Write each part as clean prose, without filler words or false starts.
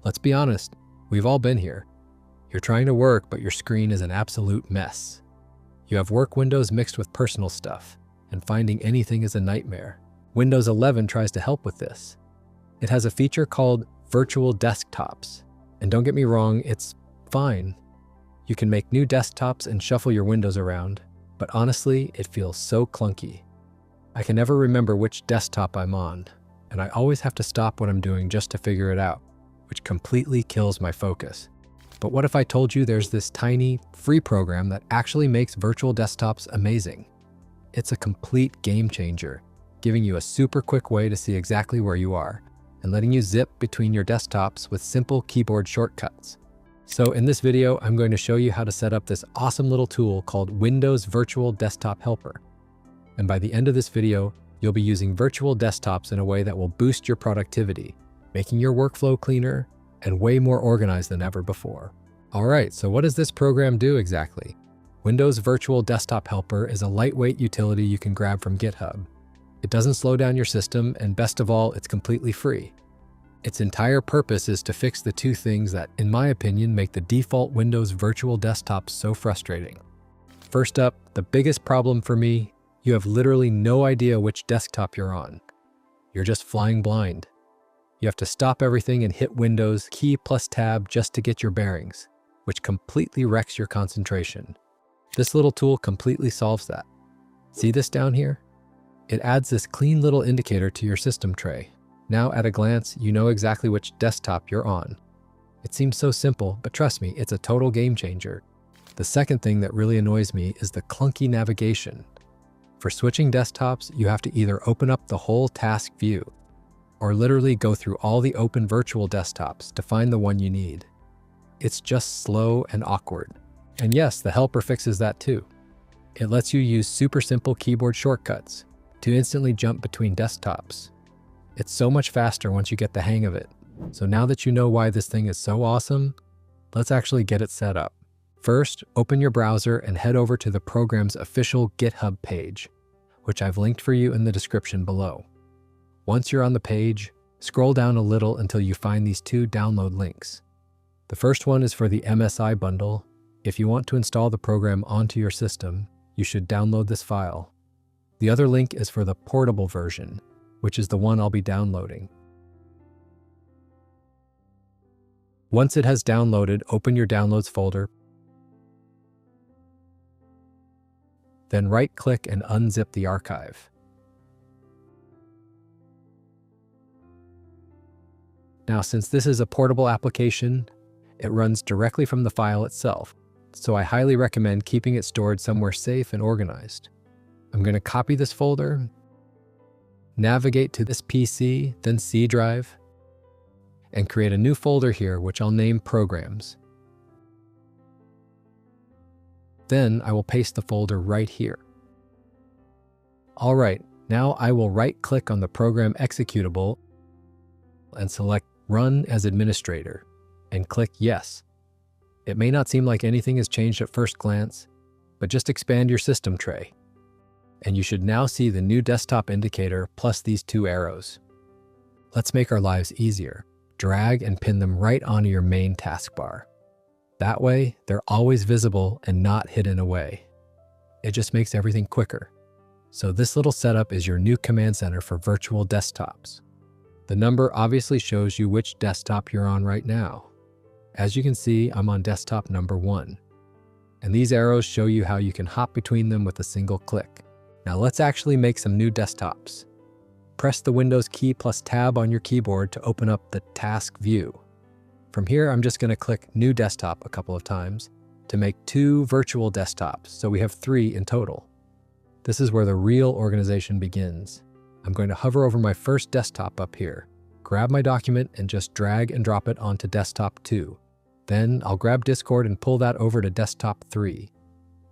Let's be honest, we've all been here. You're trying to work, but your screen is an absolute mess. You have work windows mixed with personal stuff, and finding anything is a nightmare. Windows 11 tries to help with this. It has a feature called virtual desktops. And don't get me wrong, it's fine. You can make new desktops and shuffle your windows around, but honestly, it feels so clunky. I can never remember which desktop I'm on, and I always have to stop what I'm doing just to figure it out, which completely kills my focus. But what if I told you there's this tiny, free program that actually makes virtual desktops amazing? It's a complete game changer, giving you a super quick way to see exactly where you are, and letting you zip between your desktops with simple keyboard shortcuts. So in this video, I'm going to show you how to set up this awesome little tool called Windows Virtual Desktop Helper. And by the end of this video, you'll be using virtual desktops in a way that will boost your productivity, making your workflow cleaner and way more organized than ever before. All right, so what does this program do exactly? Windows Virtual Desktop Helper is a lightweight utility you can grab from GitHub. It doesn't slow down your system, and best of all, it's completely free. Its entire purpose is to fix the two things that, in my opinion, make the default Windows virtual desktops so frustrating. First up, the biggest problem for me, you have literally no idea which desktop you're on. You're just flying blind. You have to stop everything and hit Windows key plus tab just to get your bearings, which completely wrecks your concentration. This little tool completely solves that. See this down here? It adds this clean little indicator to your system tray. Now at a glance, you know exactly which desktop you're on. It seems so simple, but trust me, it's a total game changer. The second thing that really annoys me is the clunky navigation. For switching desktops, you have to either open up the whole task view, or literally go through all the open virtual desktops to find the one you need. It's just slow and awkward. And yes, the helper fixes that too. It lets you use super simple keyboard shortcuts to instantly jump between desktops. It's so much faster once you get the hang of it. So now that you know why this thing is so awesome, let's actually get it set up. First, open your browser and head over to the program's official GitHub page, which I've linked for you in the description below. Once you're on the page, scroll down a little until you find these two download links. The first one is for the MSI bundle. If you want to install the program onto your system, you should download this file. The other link is for the portable version, which is the one I'll be downloading. Once it has downloaded, open your downloads folder, then right-click and unzip the archive. Now, since this is a portable application, it runs directly from the file itself, so I highly recommend keeping it stored somewhere safe and organized. I'm going to copy this folder, navigate to this PC, then C drive, and create a new folder here, which I'll name Programs. Then I will paste the folder right here. All right, now I will right-click on the program executable and select Run as Administrator, and click Yes. It may not seem like anything has changed at first glance, but just expand your system tray, and you should now see the new desktop indicator plus these two arrows. Let's make our lives easier. Drag and pin them right onto your main taskbar. That way, they're always visible and not hidden away. It just makes everything quicker. So this little setup is your new command center for virtual desktops. The number obviously shows you which desktop you're on right now. As you can see, I'm on desktop number 1. And these arrows show you how you can hop between them with a single click. Now let's actually make some new desktops. Press the Windows key plus tab on your keyboard to open up the task view. From here, I'm just going to click New Desktop a couple of times to make 2 virtual desktops, so we have 3 in total. This is where the real organization begins. I'm going to hover over my first desktop up here, grab my document, and just drag and drop it onto desktop 2. Then I'll grab Discord and pull that over to desktop 3.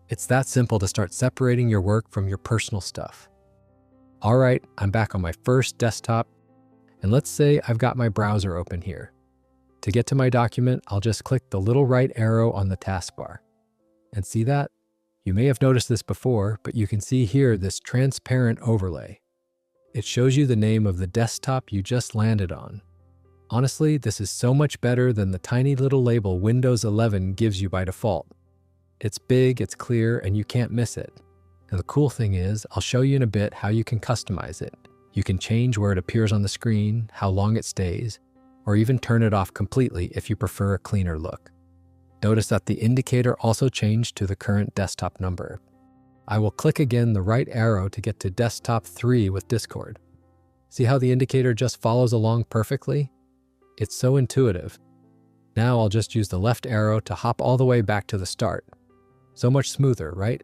It's that simple to start separating your work from your personal stuff. All right, I'm back on my first desktop, and let's say I've got my browser open here. To get to my document, I'll just click the little right arrow on the taskbar. And see that? You may have noticed this before, but you can see here this transparent overlay. It shows you the name of the desktop you just landed on. Honestly, this is so much better than the tiny little label Windows 11 gives you by default. It's big, it's clear, and you can't miss it. And the cool thing is, I'll show you in a bit how you can customize it. You can change where it appears on the screen, how long it stays, or even turn it off completely if you prefer a cleaner look. Notice that the indicator also changed to the current desktop number. I will click again the right arrow to get to desktop 3 with Discord. See how the indicator just follows along perfectly? It's so intuitive. Now I'll just use the left arrow to hop all the way back to the start. So much smoother, right?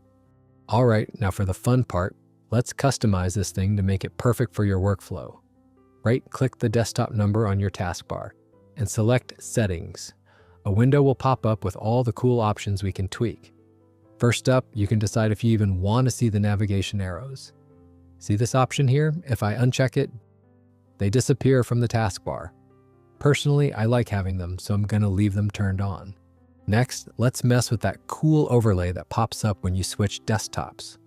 All right, now for the fun part, let's customize this thing to make it perfect for your workflow. Right-click the desktop number on your taskbar and select Settings. A window will pop up with all the cool options we can tweak. First up, you can decide if you even want to see the navigation arrows. See this option here? If I uncheck it, they disappear from the taskbar. Personally, I like having them, so I'm going to leave them turned on. Next, let's mess with that cool overlay that pops up when you switch desktops.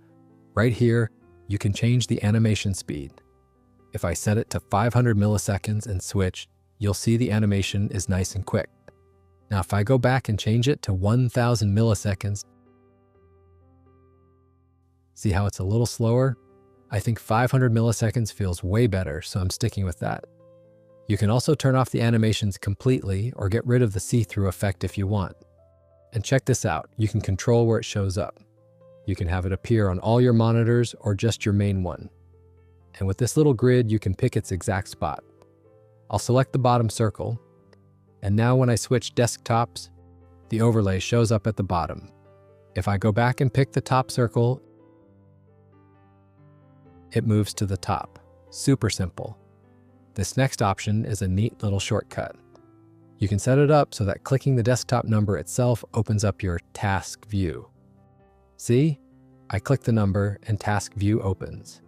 Right here, you can change the animation speed. If I set it to 500 milliseconds and switch, you'll see the animation is nice and quick. Now if I go back and change it to 1000 milliseconds, see how it's a little slower? I think 500 milliseconds feels way better, so I'm sticking with that. You can also turn off the animations completely or get rid of the see-through effect if you want. And check this out, you can control where it shows up. You can have it appear on all your monitors or just your main one. And with this little grid, you can pick its exact spot. I'll select the bottom circle, and now when I switch desktops, the overlay shows up at the bottom. If I go back and pick the top circle, it moves to the top. Super simple. This next option is a neat little shortcut. You can set it up so that clicking the desktop number itself opens up your task view. See? I click the number and task view opens.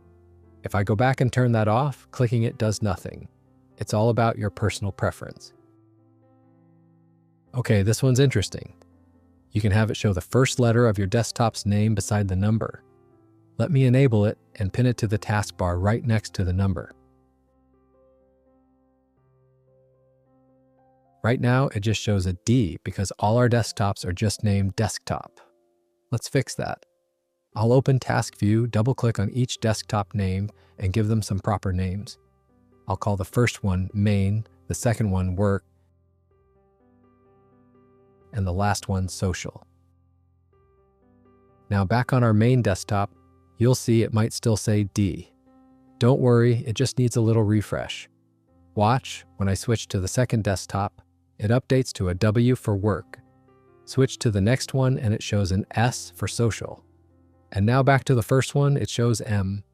If I go back and turn that off, clicking it does nothing. It's all about your personal preference. Okay, this one's interesting. You can have it show the first letter of your desktop's name beside the number. Let me enable it and pin it to the taskbar right next to the number. Right now, it just shows a D because all our desktops are just named desktop. Let's fix that. I'll open Task View, double-click on each desktop name, and give them some proper names. I'll call the first one Main, the second one Work, and the last one Social. Now back on our main desktop, you'll see it might still say D. Don't worry, it just needs a little refresh. Watch, when I switch to the second desktop, it updates to a W for Work. Switch to the next one and it shows an S for Social. And now back to the first one, it shows M.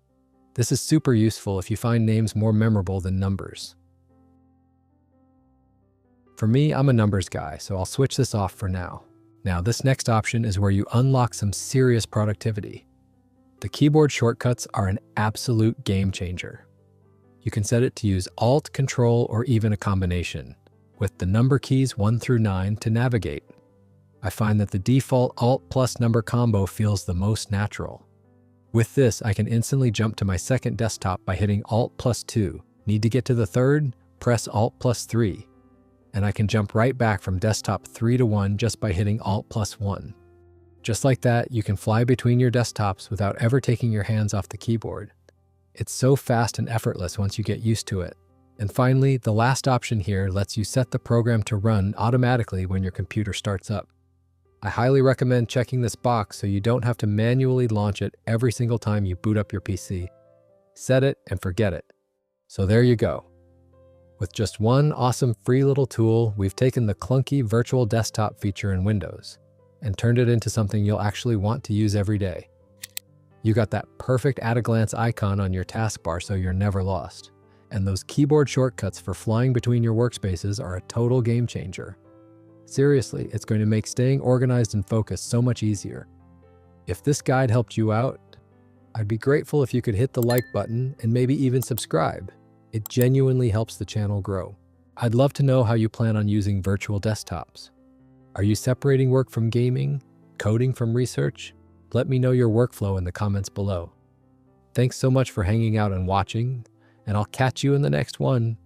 This is super useful if you find names more memorable than numbers. For me, I'm a numbers guy, so I'll switch this off for now. Now, this next option is where you unlock some serious productivity. The keyboard shortcuts are an absolute game changer. You can set it to use Alt, Control, or even a combination, with the number keys 1 through 9 to navigate. I find that the default Alt plus number combo feels the most natural. With this, I can instantly jump to my second desktop by hitting Alt plus 2. Need to get to the third? Press Alt plus 3. And I can jump right back from desktop 3 to 1 just by hitting Alt plus 1. Just like that, you can fly between your desktops without ever taking your hands off the keyboard. It's so fast and effortless once you get used to it. And finally, the last option here lets you set the program to run automatically when your computer starts up. I highly recommend checking this box so you don't have to manually launch it every single time you boot up your PC. Set it and forget it. So there you go. With just one awesome free little tool, we've taken the clunky virtual desktop feature in Windows and turned it into something you'll actually want to use every day. You got that perfect at-a-glance icon on your taskbar so you're never lost. And those keyboard shortcuts for flying between your workspaces are a total game changer. Seriously, it's going to make staying organized and focused so much easier. If this guide helped you out, I'd be grateful if you could hit the like button and maybe even subscribe. It genuinely helps the channel grow. I'd love to know how you plan on using virtual desktops. Are you separating work from gaming, coding from research? Let me know your workflow in the comments below. Thanks so much for hanging out and watching, and I'll catch you in the next one.